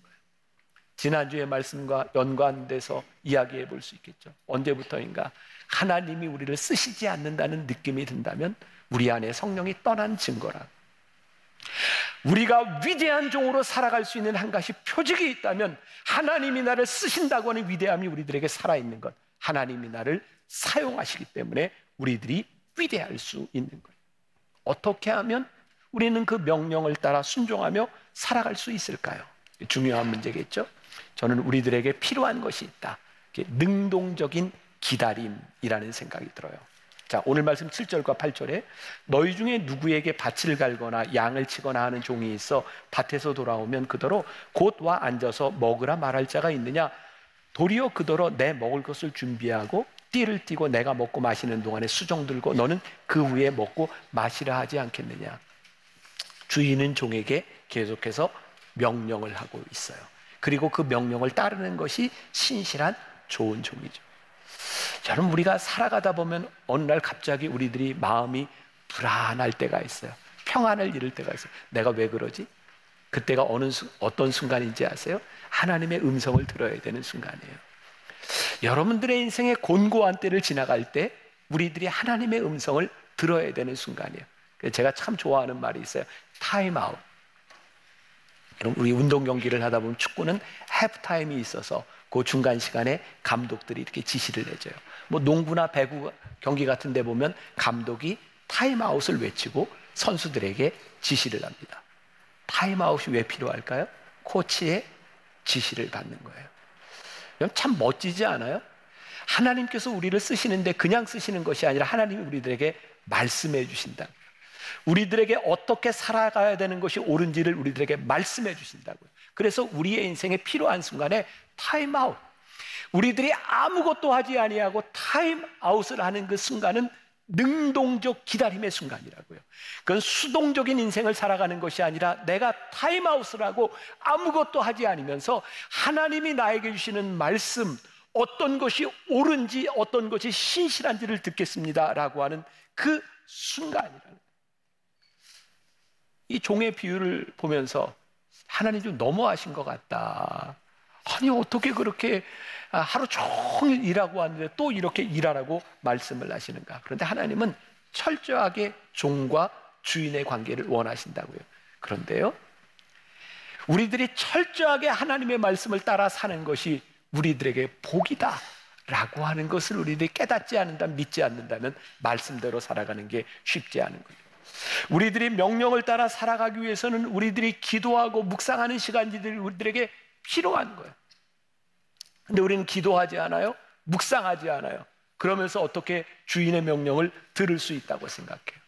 지난주의 말씀과 연관돼서 이야기해 볼 수 있겠죠. 언제부터인가 하나님이 우리를 쓰시지 않는다는 느낌이 든다면 우리 안에 성령이 떠난 증거라. 우리가 위대한 종으로 살아갈 수 있는 한 가지 표적이 있다면, 하나님이 나를 쓰신다고 하는 위대함이 우리들에게 살아있는 것, 하나님이 나를 사용하시기 때문에 우리들이 위대할 수 있는 거예요. 어떻게 하면 우리는 그 명령을 따라 순종하며 살아갈 수 있을까요? 중요한 문제겠죠. 저는 우리들에게 필요한 것이 있다. 능동적인 기다림이라는 생각이 들어요. 자, 오늘 말씀 7절과 8절에 너희 중에 누구에게 밭을 갈거나 양을 치거나 하는 종이 있어 밭에서 돌아오면 그더러 곧 와 앉아서 먹으라 말할 자가 있느냐? 도리어 그더러 내 먹을 것을 준비하고 띠를 띠고 내가 먹고 마시는 동안에 수종 들고 너는 그 후에 먹고 마시라 하지 않겠느냐? 주인은 종에게 계속해서 명령을 하고 있어요. 그리고 그 명령을 따르는 것이 신실한 좋은 종이죠. 여러분, 우리가 살아가다 보면 어느 날 갑자기 우리들이 마음이 불안할 때가 있어요. 평안을 잃을 때가 있어요. 내가 왜 그러지? 그때가 어떤 순간인지 아세요? 하나님의 음성을 들어야 되는 순간이에요. 여러분들의 인생의 곤고한 때를 지나갈 때 우리들이 하나님의 음성을 들어야 되는 순간이에요. 제가 참 좋아하는 말이 있어요. 타임아웃. 여러분, 우리 운동 경기를 하다 보면 축구는 해프타임이 있어서 그 중간 시간에 감독들이 이렇게 지시를 내줘요. 뭐 농구나 배구 경기 같은 데 보면 감독이 타임아웃을 외치고 선수들에게 지시를 합니다. 타임아웃이 왜 필요할까요? 코치의 지시를 받는 거예요. 참 멋지지 않아요? 하나님께서 우리를 쓰시는데 그냥 쓰시는 것이 아니라 하나님이 우리들에게 말씀해 주신다. 우리들에게 어떻게 살아가야 되는 것이 옳은지를 우리들에게 말씀해 주신다고요. 그래서 우리의 인생에 필요한 순간에 타임아웃, 우리들이 아무것도 하지 아니하고 타임아웃을 하는 그 순간은 능동적 기다림의 순간이라고요. 그건 수동적인 인생을 살아가는 것이 아니라 내가 타임아웃을 하고 아무것도 하지 않으면서 하나님이 나에게 주시는 말씀, 어떤 것이 옳은지 어떤 것이 신실한지를 듣겠습니다 라고 하는 그 순간이라는 거예요. 이 종의 비유를 보면서 하나님 좀 너무하신 것 같다. 아니 어떻게 그렇게 하루 종일 일하고 왔는데 또 이렇게 일하라고 말씀을 하시는가. 그런데 하나님은 철저하게 종과 주인의 관계를 원하신다고요. 그런데요, 우리들이 철저하게 하나님의 말씀을 따라 사는 것이 우리들에게 복이다 라고 하는 것을 우리들이 깨닫지 않는다면, 믿지 않는다면 말씀대로 살아가는 게 쉽지 않은 거예요. 우리들이 명령을 따라 살아가기 위해서는 우리들이 기도하고 묵상하는 시간들이 우리들에게 필요한 거예요. 근데 우리는 기도하지 않아요? 묵상하지 않아요. 그러면서 어떻게 주인의 명령을 들을 수 있다고 생각해요?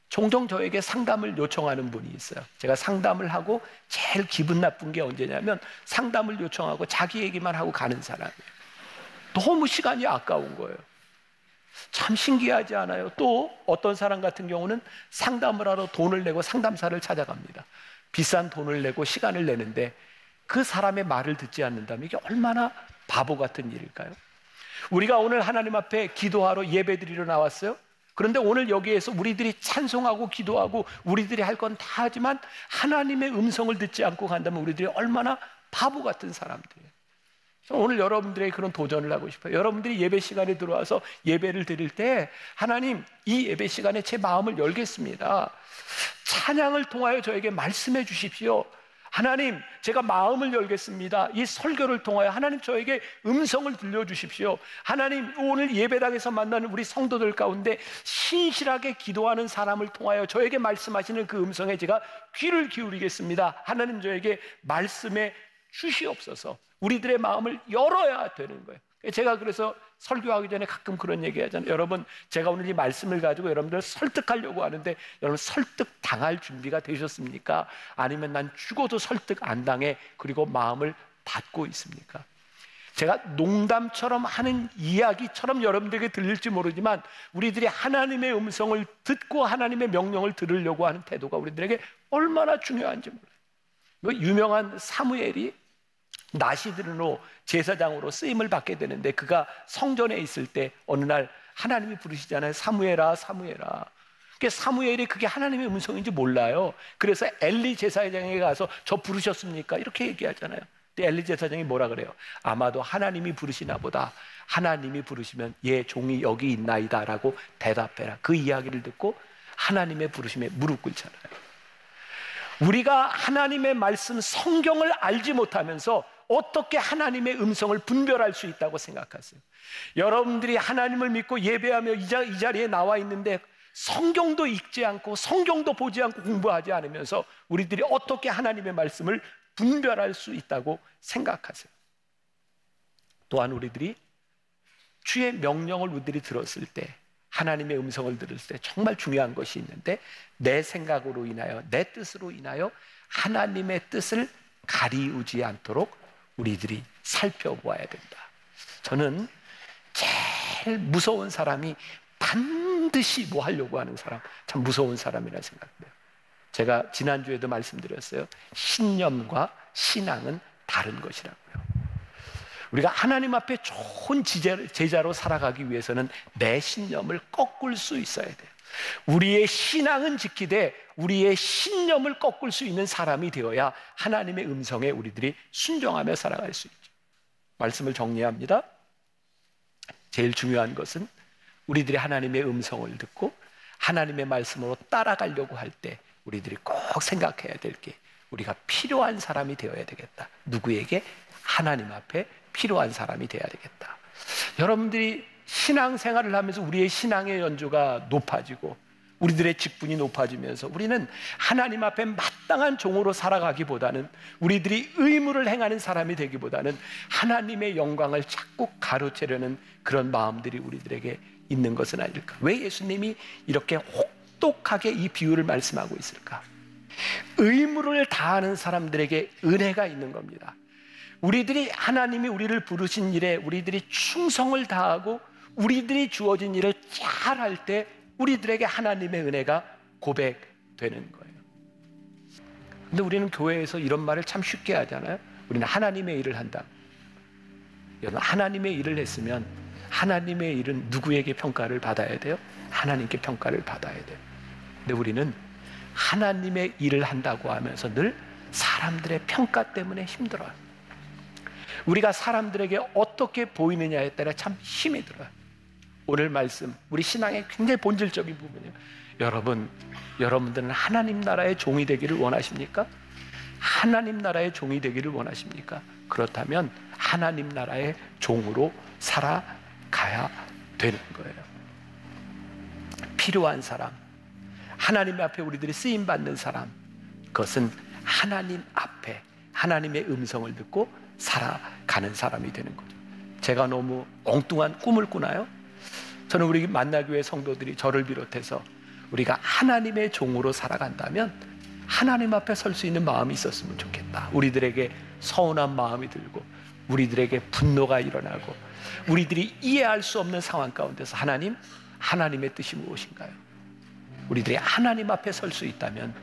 종종 저에게 상담을 요청하는 분이 있어요. 제가 상담을 하고 제일 기분 나쁜 게 언제냐면 상담을 요청하고 자기 얘기만 하고 가는 사람이에요. 너무 시간이 아까운 거예요. 참 신기하지 않아요? 또 어떤 사람 같은 경우는 상담을 하러 돈을 내고 상담사를 찾아갑니다. 비싼 돈을 내고 시간을 내는데 그 사람의 말을 듣지 않는다면 이게 얼마나 바보 같은 일일까요? 우리가 오늘 하나님 앞에 기도하러 예배드리러 나왔어요. 그런데 오늘 여기에서 우리들이 찬송하고 기도하고 우리들이 할 건 다 하지만 하나님의 음성을 듣지 않고 간다면 우리들이 얼마나 바보 같은 사람들이에요. 오늘 여러분들에게 그런 도전을 하고 싶어요. 여러분들이 예배 시간에 들어와서 예배를 드릴 때 하나님, 이 예배 시간에 제 마음을 열겠습니다. 찬양을 통하여 저에게 말씀해 주십시오. 하나님, 제가 마음을 열겠습니다. 이 설교를 통하여 하나님 저에게 음성을 들려주십시오. 하나님, 오늘 예배당에서 만나는 우리 성도들 가운데 신실하게 기도하는 사람을 통하여 저에게 말씀하시는 그 음성에 제가 귀를 기울이겠습니다. 하나님, 저에게 말씀해 주시옵소서. 우리들의 마음을 열어야 되는 거예요. 제가 그래서 설교하기 전에 가끔 그런 얘기 하잖아요. 여러분, 제가 오늘 이 말씀을 가지고 여러분들을 설득하려고 하는데 여러분 설득 당할 준비가 되셨습니까? 아니면 난 죽어도 설득 안 당해 그리고 마음을 닫고 있습니까? 제가 농담처럼 하는 이야기처럼 여러분들에게 들릴지 모르지만 우리들이 하나님의 음성을 듣고 하나님의 명령을 들으려고 하는 태도가 우리들에게 얼마나 중요한지 몰라요. 유명한 사무엘이 낫이 들은 후 제사장으로 쓰임을 받게 되는데 그가 성전에 있을 때 어느 날 하나님이 부르시잖아요. 사무엘아, 사무엘아. 사무엘이 그게 하나님의 음성인지 몰라요. 그래서 엘리 제사장에게 가서 저 부르셨습니까? 이렇게 얘기하잖아요. 근데 엘리 제사장이 뭐라 그래요? 아마도 하나님이 부르시나 보다. 하나님이 부르시면 예, 종이 여기 있나이다 라고 대답해라. 그 이야기를 듣고 하나님의 부르심에 무릎 꿇잖아요. 우리가 하나님의 말씀 성경을 알지 못하면서 어떻게 하나님의 음성을 분별할 수 있다고 생각하세요? 여러분들이 하나님을 믿고 예배하며 이 자리에 나와 있는데 성경도 읽지 않고 성경도 보지 않고 공부하지 않으면서 우리들이 어떻게 하나님의 말씀을 분별할 수 있다고 생각하세요? 또한 우리들이 주의 명령을 우리들이 들었을 때 하나님의 음성을 들을 때 정말 중요한 것이 있는데 내 생각으로 인하여 내 뜻으로 인하여 하나님의 뜻을 가리우지 않도록 우리들이 살펴보아야 된다. 저는 제일 무서운 사람이 반드시 뭐 하려고 하는 사람, 참 무서운 사람이라 생각해요. 제가 지난주에도 말씀드렸어요. 신념과 신앙은 다른 것이라고요. 우리가 하나님 앞에 좋은 제자로 살아가기 위해서는 내 신념을 꺾을 수 있어야 돼요. 우리의 신앙은 지키되 우리의 신념을 꺾을 수 있는 사람이 되어야 하나님의 음성에 우리들이 순종하며 살아갈 수 있죠. 말씀을 정리합니다. 제일 중요한 것은 우리들이 하나님의 음성을 듣고 하나님의 말씀으로 따라가려고 할 때 우리들이 꼭 생각해야 될 게 우리가 필요한 사람이 되어야 되겠다. 누구에게? 하나님 앞에 필요한 사람이 되어야 되겠다. 여러분들이 신앙생활을 하면서 우리의 신앙의 연주가 높아지고 우리들의 직분이 높아지면서 우리는 하나님 앞에 마땅한 종으로 살아가기보다는 우리들이 의무를 행하는 사람이 되기보다는 하나님의 영광을 자꾸 가로채려는 그런 마음들이 우리들에게 있는 것은 아닐까? 왜 예수님이 이렇게 혹독하게 이 비유를 말씀하고 있을까? 의무를 다하는 사람들에게 은혜가 있는 겁니다. 우리들이 하나님이 우리를 부르신 일에 우리들이 충성을 다하고 우리들이 주어진 일을 잘할 때 우리들에게 하나님의 은혜가 고백되는 거예요. 근데 우리는 교회에서 이런 말을 참 쉽게 하잖아요. 우리는 하나님의 일을 한다. 여러분, 하나님의 일을 했으면 하나님의 일은 누구에게 평가를 받아야 돼요? 하나님께 평가를 받아야 돼요. 근데 우리는 하나님의 일을 한다고 하면서 늘 사람들의 평가 때문에 힘들어요. 우리가 사람들에게 어떻게 보이느냐에 따라 참 힘이 들어요. 오늘 말씀, 우리 신앙의 굉장히 본질적인 부분이에요. 여러분들은 하나님 나라의 종이 되기를 원하십니까? 하나님 나라의 종이 되기를 원하십니까? 그렇다면 하나님 나라의 종으로 살아가야 되는 거예요. 필요한 사람, 하나님 앞에 우리들이 쓰임받는 사람, 그것은 하나님 앞에 하나님의 음성을 듣고 살아가는 사람이 되는 거죠. 제가 너무 엉뚱한 꿈을 꾸나요? 저는 우리 만나교회 성도들이 저를 비롯해서 우리가 하나님의 종으로 살아간다면 하나님 앞에 설 수 있는 마음이 있었으면 좋겠다. 우리들에게 서운한 마음이 들고 우리들에게 분노가 일어나고 우리들이 이해할 수 없는 상황 가운데서 하나님의 뜻이 무엇인가요? 우리들이 하나님 앞에 설 수 있다면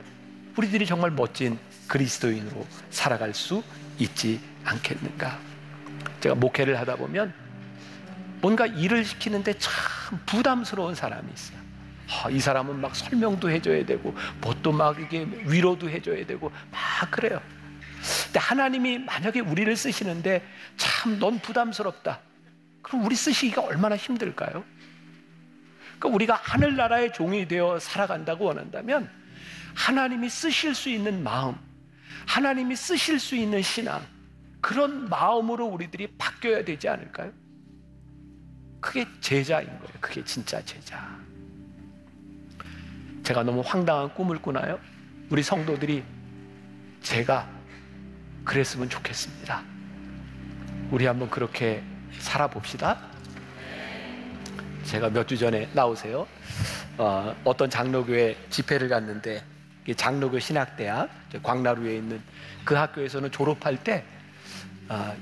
우리들이 정말 멋진 그리스도인으로 살아갈 수 있지 않겠는가? 제가 목회를 하다 보면 뭔가 일을 시키는데 참 부담스러운 사람이 있어요. 이 사람은 막 설명도 해줘야 되고 뭣도 막 이게 위로도 해줘야 되고 막 그래요. 근데 하나님이 만약에 우리를 쓰시는데 참 넌 부담스럽다. 그럼 우리 쓰시기가 얼마나 힘들까요? 그러니까 우리가 하늘나라의 종이 되어 살아간다고 원한다면 하나님이 쓰실 수 있는 마음, 하나님이 쓰실 수 있는 신앙, 그런 마음으로 우리들이 바뀌어야 되지 않을까요? 그게 제자인 거예요. 그게 진짜 제자. 제가 너무 황당한 꿈을 꾸나요? 우리 성도들이 제가 그랬으면 좋겠습니다. 우리 한번 그렇게 살아봅시다. 제가 몇 주 전에 나오세요. 어떤 장로교회 집회를 갔는데, 장로교 신학대학 광나루에 있는 그 학교에서는 졸업할 때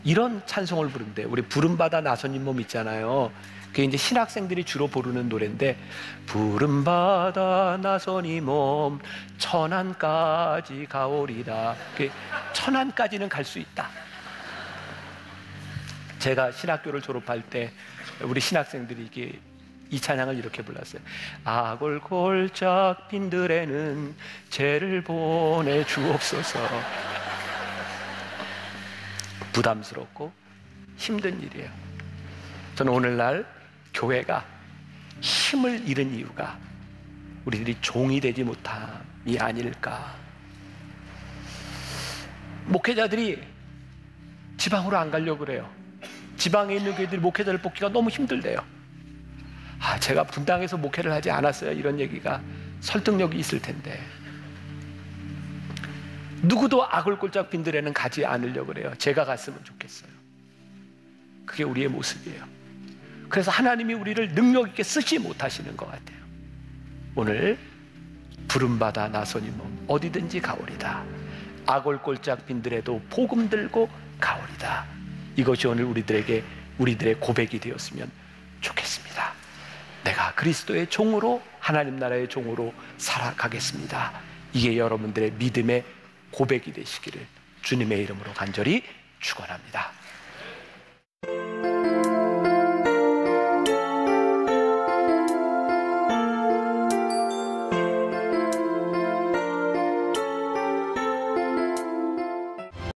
이런 찬송을 부른대. 우리 부름받아 나선님 몸 있잖아요. 그게 이제 신학생들이 주로 부르는 노래인데, 부름받아 나선이 몸 천안까지 가오리다. 천안까지는 갈 수 있다. 제가 신학교를 졸업할 때 우리 신학생들이 이게 이 찬양을 이렇게 불렀어요. 아골골짝 빈들에는 죄를 보내 주옵소서. 부담스럽고 힘든 일이에요. 저는 오늘날 교회가 힘을 잃은 이유가 우리들이 종이 되지 못함이 아닐까. 목회자들이 지방으로 안 가려고 그래요. 지방에 있는 교회들이 목회자를 뽑기가 너무 힘들대요. 제가 분당에서 목회를 하지 않았어요, 이런 얘기가 설득력이 있을 텐데. 누구도 아골골짝 빈들에는 가지 않으려고 그래요. 제가 갔으면 좋겠어요. 그게 우리의 모습이에요. 그래서 하나님이 우리를 능력 있게 쓰지 못하시는 것 같아요. 오늘 부름받아 나선이 몸 어디든지 가오리다. 아골골짝 빈들에도 복음 들고 가오리다. 이것이 오늘 우리들의 고백이 되었으면 좋겠습니다. 내가 그리스도의 종으로, 하나님 나라의 종으로 살아가겠습니다. 이게 여러분들의 믿음의 고백이 되시기를 주님의 이름으로 간절히 축원합니다.